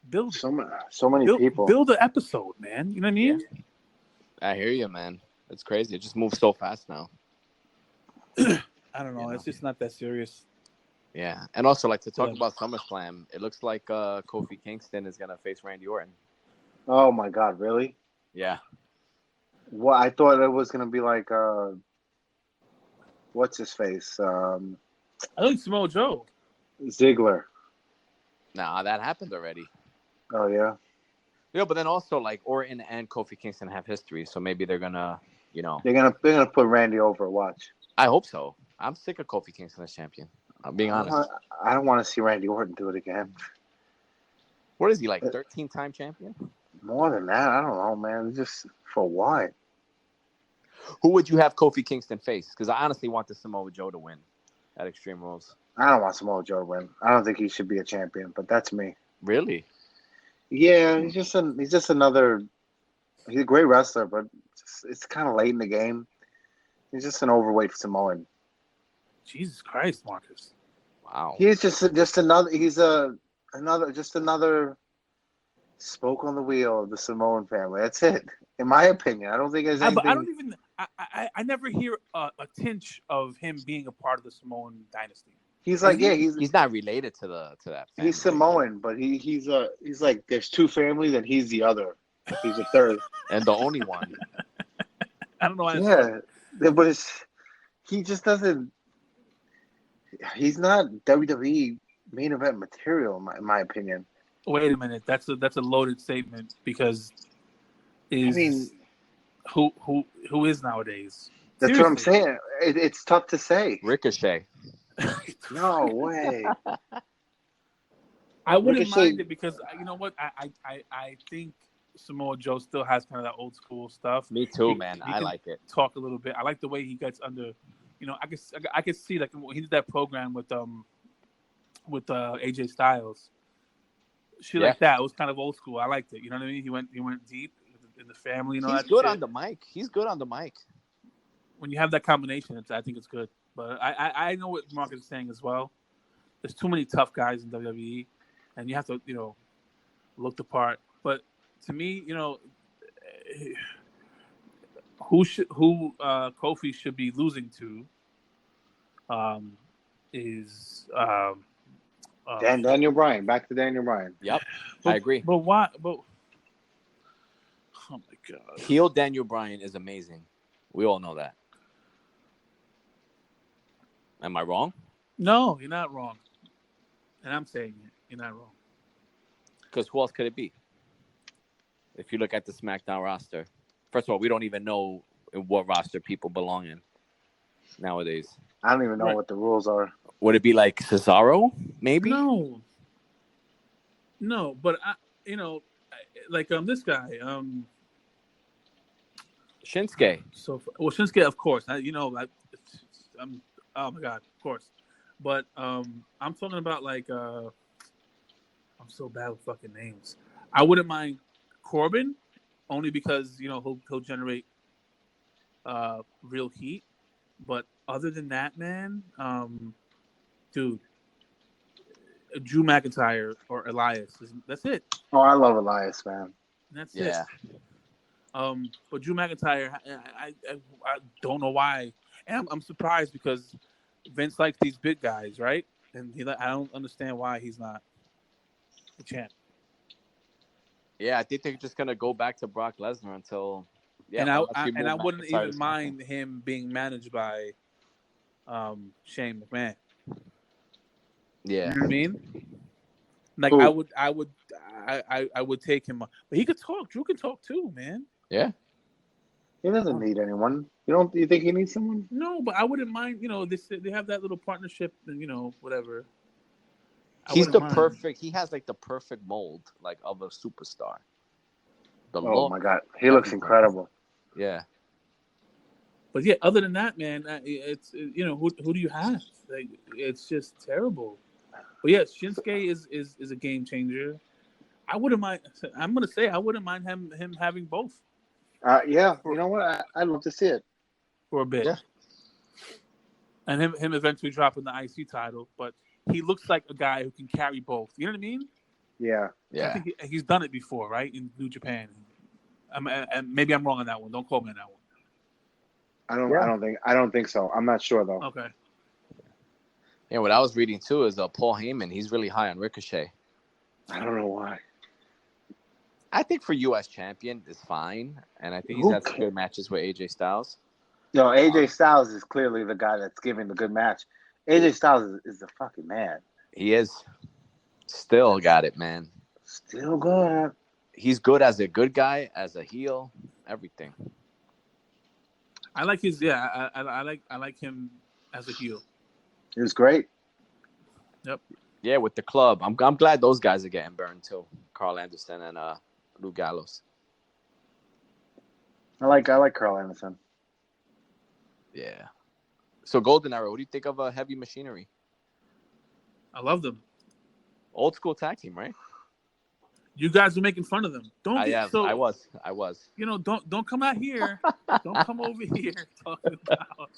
Build so many people. Build an episode, man. You know what I mean? Yeah. I hear you, man. It's crazy. It just moves so fast now. I don't know. It's just not that serious. Yeah, and also to talk about SummerSlam, it looks like Kofi Kingston is gonna face Randy Orton. Oh my God, really? Yeah. Well, I thought it was gonna be like what's his face? I think Samoa Joe. Ziggler. Nah, that happened already. Oh yeah. Yeah, but then also Orton and Kofi Kingston have history, so maybe they're gonna, they're gonna put Randy over. Watch. I hope so. I'm sick of Kofi Kingston as champion. I'm being honest. I don't want to see Randy Orton do it again. What is he, 13-time champion? More than that, I don't know, man. Just for what? Who would you have Kofi Kingston face? Because I honestly want the Samoa Joe to win at Extreme Rules. I don't want Samoa Joe to win. I don't think he should be a champion, but that's me. Really? Yeah, he's just another. He's a great wrestler, but it's kind of late in the game. He's just an overweight Samoan. Jesus Christ, Marcus! Wow. He's just another. He's another spoke on the wheel of the Samoan family. That's it, in my opinion. I don't think there's anything. But I don't even. I never hear a tinge of him being a part of the Samoan dynasty. He's he's not related to that family. He's Samoan, but he's like there's 2 families and he's the other. He's the third and the only one. I don't know why. Yeah, but he just doesn't. He's not WWE main event material, in my opinion. Wait a minute, that's a loaded statement because who is nowadays? That's Seriously. What I'm saying. It's tough to say. Ricochet. No way. I wouldn't mind it because you know what? I think Samoa Joe still has kind of that old school stuff. Me too, man. I like it. Talk a little bit. I like the way he gets under. I could see he did that program with AJ Styles. Like that. It was kind of old school. I liked it. You know what I mean? He went deep in the family. He's good on the mic. He's good on the mic. When you have that combination, I think it's good. But I know what Mark is saying as well. There's too many tough guys in WWE, and you have to look the part. But to me, who Kofi should be losing to is Daniel Bryan. Back to Daniel Bryan. Yep, I agree. But why? But oh my God, heel Daniel Bryan is amazing. We all know that. Am I wrong? No, you're not wrong. And I'm saying it. You're not wrong. Because who else could it be? If you look at the SmackDown roster, first of all, we don't even know what roster people belong in nowadays. I don't even know what the rules are. Would it be like Cesaro? Maybe. No, but this guy, Shinsuke. Shinsuke, of course. Oh my God, of course. But I'm talking about I'm so bad with fucking names. I wouldn't mind Corbin, only because he'll generate real heat. But other than that, man, dude, Drew McIntyre or Elias, that's it. Oh, I love Elias, man. That's it. But Drew McIntyre, I don't know why, and I'm surprised because Vince likes these big guys, right? and I don't understand why he's not the champ. Yeah, I think they're just gonna go back to Brock Lesnar until. Yeah, and I wouldn't even mind him being managed by Shane McMahon. Yeah, you know what I mean, like Who? I would take him, but he could talk. Drew can talk too, man. yeah. He doesn't need anyone. You think he needs someone? No, but I wouldn't mind. They have that little partnership, and whatever. He's the perfect. He has like the perfect mold, like of a superstar. The look. My God, he looks incredible. Yeah. But yeah, other than that, man, it's who do you have? Like, it's just terrible. But yeah, Shinsuke is a game changer. I wouldn't mind. I'm gonna say I wouldn't mind him having both. Yeah, you know what? I'd love to see it for a bit. Yeah. And him eventually dropping the IC title, but he looks like a guy who can carry both. You know what I mean? Yeah. Yeah. I think he's done it before, right? In New Japan. And maybe I'm wrong on that one. Don't quote me on that one. I don't think so. I'm not sure though. Okay. Yeah, what I was reading too is Paul Heyman. He's really high on Ricochet. I don't know why. I think for U.S. champion is fine, and I think he's had some good matches with AJ Styles. No, AJ Styles is clearly the guy that's giving the good match. AJ Styles is the fucking man. He is. Still got it, man. Still good. He's good as a good guy, as a heel, everything. I like his. Yeah, I like him as a heel. It was great. Yep. Yeah, with the club, I'm glad those guys are getting burned too. Carl Anderson and Lou Gallows. I like Carl Anderson. Yeah. So Golden Era, what do you think of Heavy Machinery? I love them. Old school tag team, right? You guys are making fun of them. I was. Don't come out here. Don't come over here talking about.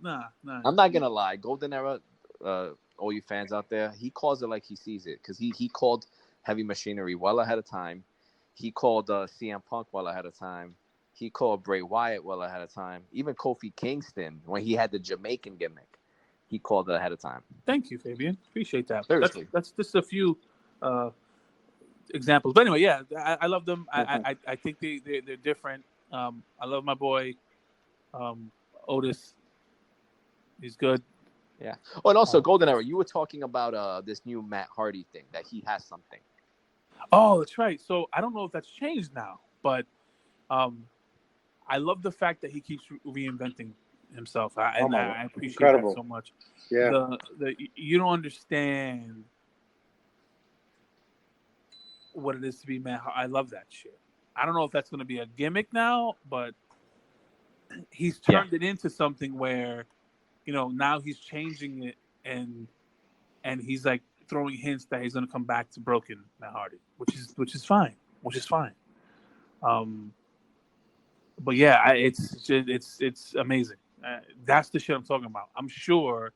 Nah. I'm not gonna lie. Golden Era, all you fans out there, he calls it like he sees it because he called Heavy Machinery well ahead of time. He called CM Punk well ahead of time. He called Bray Wyatt well ahead of time. Even Kofi Kingston, when he had the Jamaican gimmick, he called it ahead of time. Thank you, Fabian. Appreciate that. Seriously. That's just a few examples. But anyway, yeah, I love them. I think they're different. I love my boy Otis. He's good. Yeah. Oh, and also Golden Era, you were talking about this new Matt Hardy thing, that he has something. Oh, that's right. So I don't know if that's changed now, but I love the fact that he keeps reinventing himself. I appreciate that so much. Yeah. You don't understand what it is to be Matt. I love that shit. I don't know if that's going to be a gimmick now, but he's turned it into something where, now he's changing it and he's like throwing hints that he's going to come back to broken Matt Hardy, which is fine. But yeah, it's amazing. That's the shit I'm talking about. I'm sure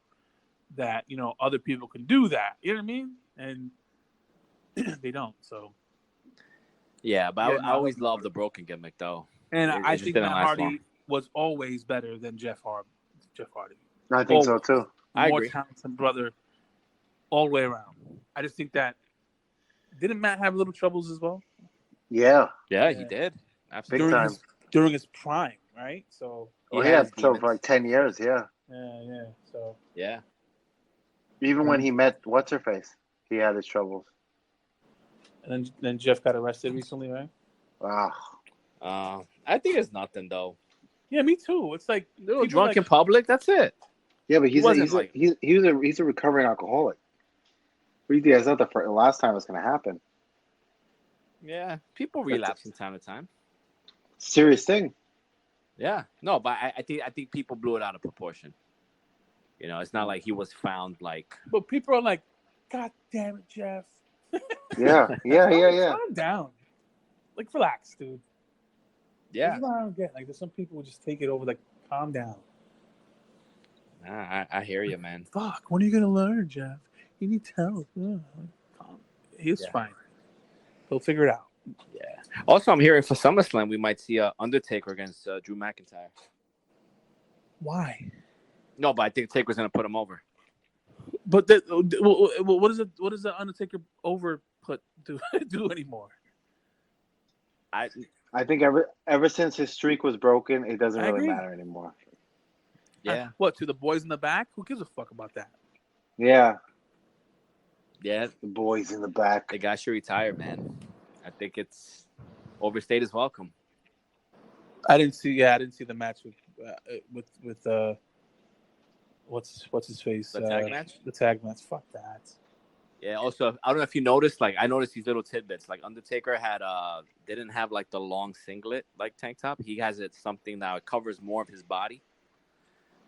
that other people can do that. You know what I mean? And they don't. So yeah, but I always love the broken gimmick though. And I think Matt Hardy was always better than Jeff Hardy. I think so too. I more agree. Talented brother, all the way around. I just think that didn't Matt have little troubles as well? Yeah. Yeah, he did. Absolutely. During his prime, right? So he had so for like 10 years, yeah. Yeah. So yeah. Even when he met what's her face, he had his troubles. And then Jeff got arrested recently, right? Wow. I think it's nothing though. Yeah, me too. It's like drunk in public. That's it. Yeah, but he's a recovering alcoholic. What do you think? That's not the last time it's going to happen. Yeah, people relapse from time to time. Serious thing. Yeah, no, but I think people blew it out of proportion. It's not like he was found like. But people are like, "God damn it, Jeff." Yeah. Calm down. Like, relax, dude. Yeah. That's what I don't get. Like, there's some people who just take it over. Like, calm down. Nah, I hear you, man. Fuck. When are you gonna learn, Jeff? You need help. He's fine. He'll figure it out. Yeah. Also, I'm hearing for SummerSlam we might see Undertaker against Drew McIntyre. Why? No, but I think Taker's gonna put him over. But what does the Undertaker overput do anymore? I think ever since his streak was broken, it doesn't really matter anymore. Yeah. What, to the boys in the back? Who gives a fuck about that? Yeah. The boys in the back. The guy should retire, man. I think it's overstayed his welcome. I didn't see the match with what's his face? The tag match? The tag match. Fuck that. Yeah, also, I don't know if you noticed, like, I noticed these little tidbits. Like, Undertaker didn't have, like, the long singlet, like, tank top. He has it something that covers more of his body.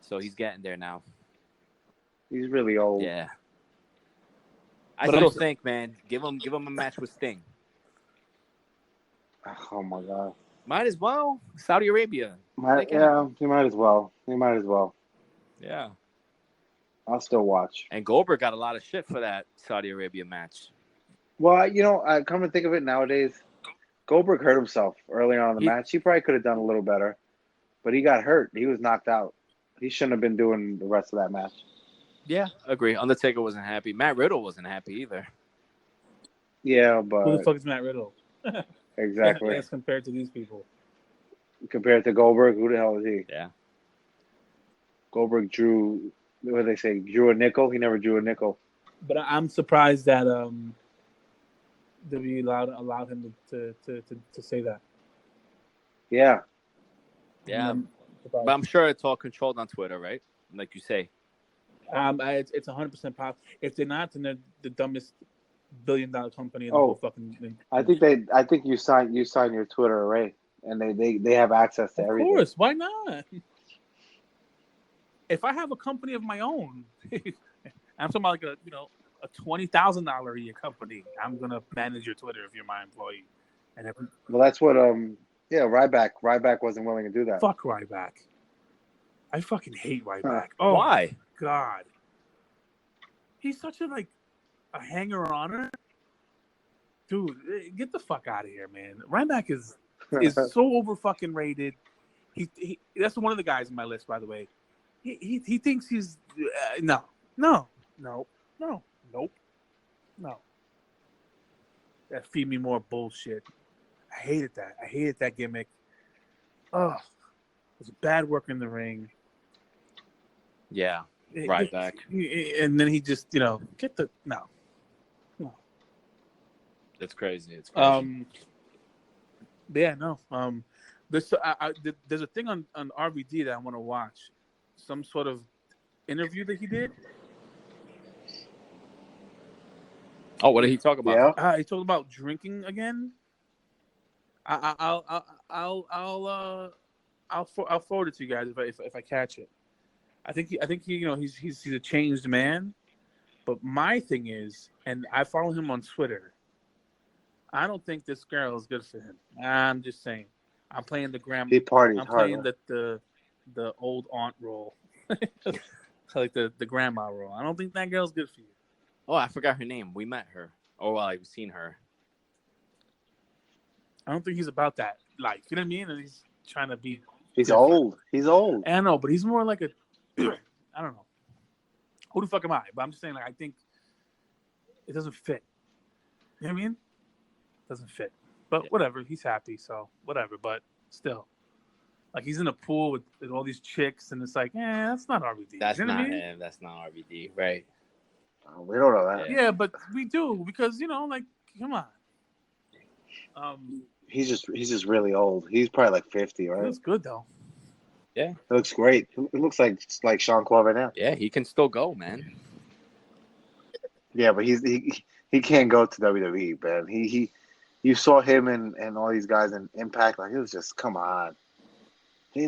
So he's getting there now. He's really old. Yeah. I still think, man, give him a match with Sting. Oh, my God. Might as well. Saudi Arabia. He might as well. Yeah. I'll still watch. And Goldberg got a lot of shit for that Saudi Arabia match. Well, I come to think of it nowadays, Goldberg hurt himself early on in the match. He probably could have done a little better, but he got hurt. He was knocked out. He shouldn't have been doing the rest of that match. Yeah, agree. Undertaker wasn't happy. Matt Riddle wasn't happy either. Yeah, but who the fuck is Matt Riddle? Exactly. As compared to these people. Compared to Goldberg, who the hell is he? Yeah. Goldberg drew. What do they say? Drew a nickel. He never drew a nickel. But I'm surprised that WWE allowed him to say that. Yeah. Yeah. But I'm sure it's all controlled on Twitter, right? Like you say. It's 100% pop. If they're not, then they're the dumbest billion-dollar company in the whole fucking thing. I think you sign your Twitter array, and they have access to everything. Of course, why not? If I have a company of my own, I'm talking about like a $20,000 a year company. I'm gonna manage your Twitter if you're my employee. Well, that's what Ryback wasn't willing to do that. Fuck Ryback. I fucking hate Ryback. Oh, why? God, he's such a hanger-oner. Dude, get the fuck out of here, man. Ryback is so over fucking rated. He that's one of the guys on my list, by the way. He thinks he's no. That feed me more bullshit. I hated that gimmick. Ugh, it was bad work in the ring. Yeah, Ryback. And then he just get the no. It's crazy. It's crazy. Yeah, no. There's a thing on RVD that I want to watch. Some sort of interview that he did. Oh, what did he talk about? Yeah. He talked about drinking again. I'll forward it to you guys if I catch it. I think he's a changed man. But my thing is, and I follow him on Twitter. I don't think this girl is good for him. I'm just saying. I'm playing the grandma. He parties I'm hard. playing the old aunt role, like the grandma role. I don't think that girl's good for you. Oh, I forgot her name. We met her. Oh, well, I've seen her. I don't think he's about that life. You know what I mean? And he's trying to be. He's old. I know, but he's more like a. I don't know. Who the fuck am I? But I'm just saying, I think it doesn't fit. You know what I mean? Doesn't fit. But whatever. He's happy, so whatever. But still, he's in a pool with all these chicks, and it's that's not RVD. That's you know not what I mean? him. That's not RVD, right? We don't know that. Yeah, but we do because come on. He's just really old. He's probably 50, right? He looks good though. Yeah, it looks great. It looks like Sean Claude right now. Yeah, he can still go, man. Yeah, but he can't go to WWE, man. You saw him and all these guys in Impact. It was just, come on. They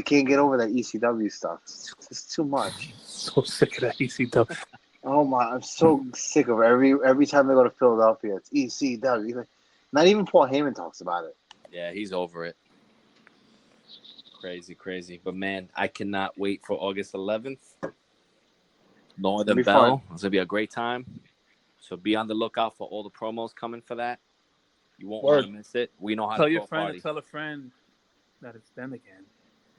can't get over that ECW stuff. It's just too much. So sick of that ECW. Oh my! I'm so sick of it. Every time they go to Philadelphia, it's ECW. Not even Paul Heyman talks about it. Yeah, he's over it. Crazy. But man, I cannot wait for August 11th. Northern Bell. It's gonna be a great time. So be on the lookout for all the promos coming for that. You won't want to miss it. We know how to party. Tell a friend that it's them again.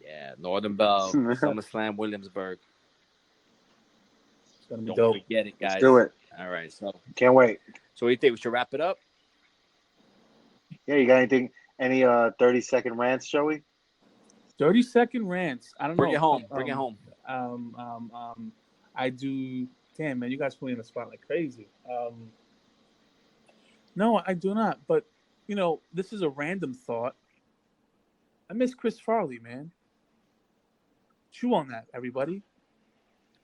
Yeah, Northern Bell, SummerSlam, Williamsburg. gonna be Don't dope. forget it, guys. Let's do it. All right, so Can't wait. what do you think? We should wrap it up. Yeah, you got anything? Any 30-second rants, Joey? 30-second rants. I don't Bring know. it home. Bring it home. I do. Damn, man, you guys put me in the spot like crazy. No, I do not. But you know, this is a random thought. I miss Chris Farley, man. Chew on that, everybody.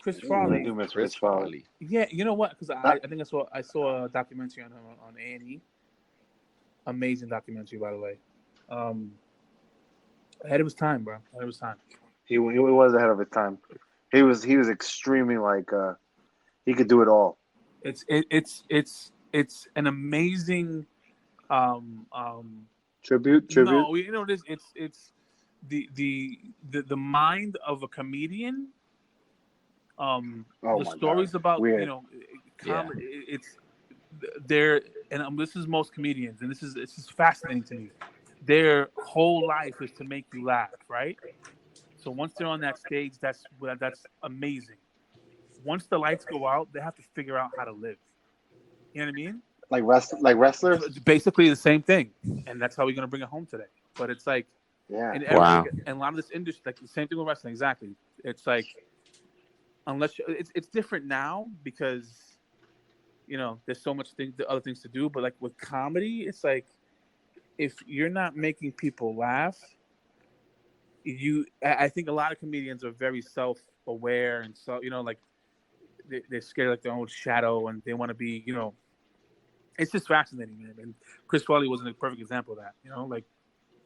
Chris Farley. I do miss Chris Farley. Yeah, you know what? Because I think I saw a documentary on him on A&E. Amazing documentary, by the way. Ahead of his time, bro. Ahead of his time. He was ahead of his time. He was extremely like he could do it all. It's an amazing Tribute. No, you know this. It's the mind of a comedian. The stories about Weird. you know, comedy. It's there, and this is most comedians, and this is fascinating to me. Their whole life is to make you laugh, right? So once they're on that stage, that's amazing. Once the lights go out, they have to figure out how to live. You know what I mean? Like wrestlers? It's basically the same thing, and that's how we're gonna bring it home today. But it's like, Yeah. Wow. And a lot of this industry, like the same thing with wrestling, exactly. It's like, unless it's different now because, you know, there's so much other things to do. But like with comedy, it's like, if you're not making people laugh, I think a lot of comedians are very self-aware and so, you know, like they're scared like their own shadow and they want to be, you know, it's just fascinating, man. And Chris Farley wasn't a perfect example of that, you know, like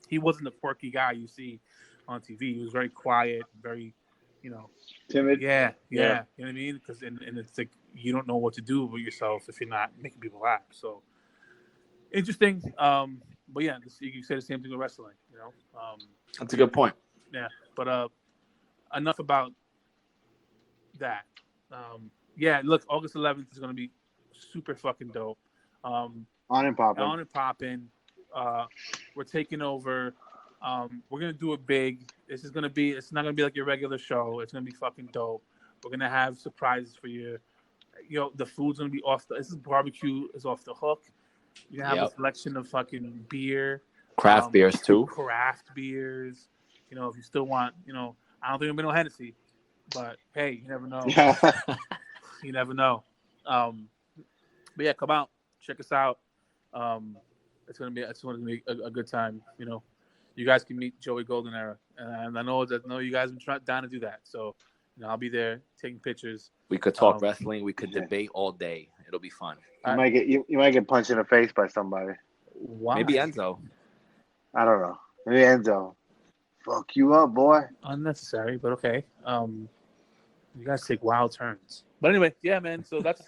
he wasn't the quirky guy you see on TV. He was very quiet, very, you know, Timid. Yeah. You know what I mean? Because and it's like you don't know what to do with yourself if you're not making people laugh. So interesting. But yeah, you can say the same thing with wrestling. You know, That's a good point. Yeah, but enough about that. Yeah, look, August 11th is going to be super fucking dope. On and popping. On and popping. We're taking over. We're gonna do it big. It's not gonna be like your regular show. It's gonna be fucking dope. We're gonna have surprises for you. You know, the food's gonna be this is barbecue is off the hook. You're gonna have a selection of fucking beer. Craft beers too. Craft beers. You know, if you still want, you know, I don't think it'll be no Hennessy, but hey, you never know. You never know. But yeah, come out, check us out. It's gonna be a good time. You know, you guys can meet Joey Golden Era, and I know you guys have been down to do that. So, you know, I'll be there taking pictures. We could talk wrestling. We could debate all day. It'll be fun. You might get punched in the face by somebody. Why? Maybe Enzo. I don't know. Maybe Enzo. Fuck you up, boy. Unnecessary, but okay. You guys take wild turns. But anyway, yeah, man. So that's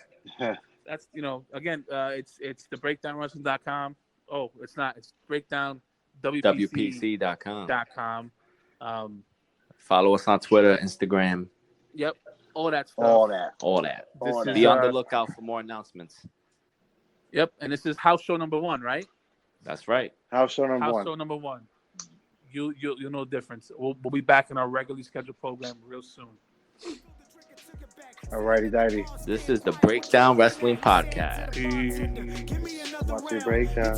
you know, again, it's thebreakdownwrestling.com. Oh, it's not. It's breakdownwpc.com. Follow us on Twitter, Instagram. Yep, all that stuff. All that. Be on the lookout for more announcements. Yep, and this is house show number 1, right? That's right. House show number 1. House show number 1. You'll know the difference. We'll be back in our regularly scheduled program real soon. Alrighty, divey. This is the Breakdown Wrestling Podcast. Watch your breakdown.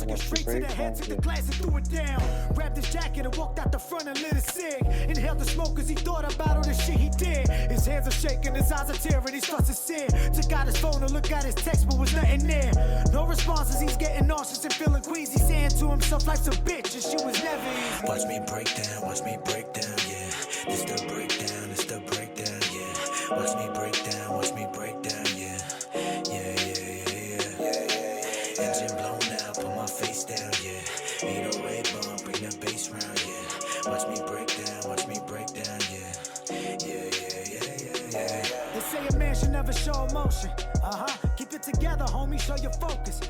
Grabbed his jacket and walked out the front and lit a cig. Inhaled the smoke as he thought about all the shit he did. His hands are shaking, his eyes are tearing, he starts to sin. Took out his phone to look at his text, but was nothing there. No responses, he's getting nauseous and feeling queasy. Saying to himself, life's a bitch and she was never easy. Watch me break down, yeah. It's the breakdown, yeah. Watch me break down, yeah. Engine blown out, put my face down, yeah. 808 bump, bring the bass round, yeah. Watch me break down, yeah. They say a man should never show emotion. Keep it together, homie, show your focus.